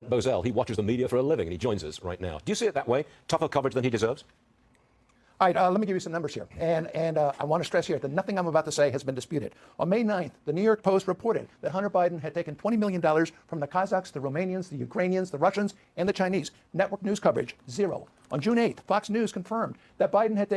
Brent Bozell, he watches the media for a living, and he joins us right now. Do you see it that way? Tougher coverage than he deserves? All right, let me give you some numbers here. And I want to stress here that nothing I'm about to say has been disputed. On May 9th, the New York Post reported that Hunter Biden had taken $20 million from the Kazakhs, the Romanians, the Ukrainians, the Russians, and the Chinese. Network news coverage, zero. On June 8th, Fox News confirmed that Joe Biden had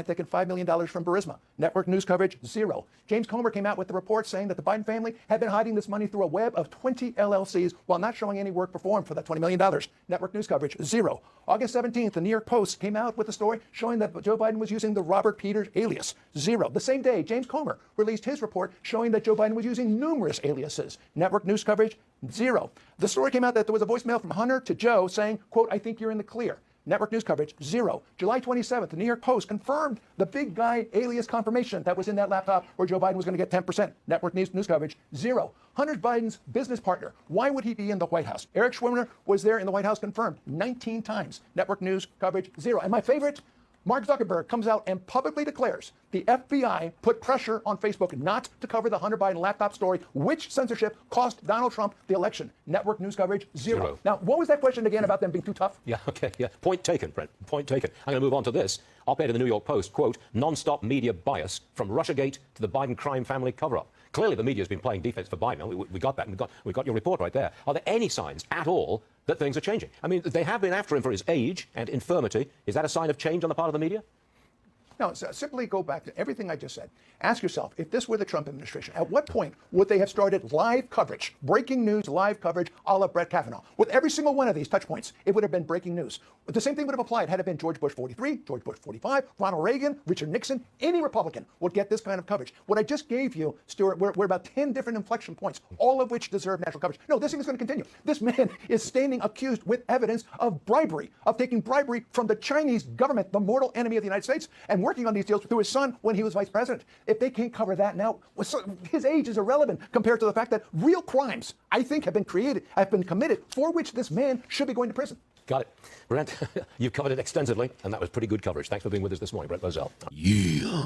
taken $5 million from Burisma. Network news coverage, zero. James Comer came out with the report saying that the Biden family had been hiding this money through a web of 20 LLCs while not showing any work performed for that $20 million. Network news coverage, zero. August 17th, the New York Post came out with a story showing that Joe Biden was using the Robert Peters alias, zero. The same day, James Comer released his report showing that Joe Biden was using numerous aliases. Network news coverage, zero. The story came out that there was a voicemail from Hunter to Joe saying, quote, "I think you're in the clear." Network news coverage, zero. July 27th, the New York Post confirmed the big guy alias confirmation that was in that laptop where Joe Biden was going to get 10%. Network news coverage, zero. Hunter Biden's business partner, why would he be in the White House? Eric Schwimmer was there in the White House, confirmed 19 times. Network news coverage, zero. And my favorite, Mark Zuckerberg comes out and publicly declares the FBI put pressure on Facebook not to cover the Hunter Biden laptop story, which censorship cost Donald Trump the election. Network news coverage, zero. Now, what was that question again about them being too tough? Yeah, okay, yeah. Point taken, Brent. Point taken. I'm going to move on to this. Op-ed in the New York Post, quote, "Non-stop media bias from Russiagate to the Biden crime family cover-up." Clearly, the media's been playing defense for Biden. We got that, and we got your report right there. Are there any signs at all that things are changing? I mean, they have been after him for his age and infirmity. Is that a sign of change on the part of the media? No, so simply go back to everything I just said. Ask yourself, if this were the Trump administration, at what point would they have started live coverage, breaking news live coverage a la Brett Kavanaugh? With every single one of these touch points, it would have been breaking news. But the same thing would have applied had it been George Bush 43, George Bush 45, Ronald Reagan, Richard Nixon. Any Republican would get this kind of coverage. What I just gave you, Stuart, were about 10 different inflection points, all of which deserve national coverage. No, this thing is going to continue. This man is standing accused with evidence of bribery, of taking bribery from the Chinese government, the mortal enemy of the United States, and working on these deals through his son when he was vice president. If they can't cover that now, his age is irrelevant compared to the fact that real crimes, I think, have been committed, for which this man should be going to prison. Got it. Brent, you've covered it extensively, and that was pretty good coverage. Thanks for being with us this morning, Brent Bozell. Yeah.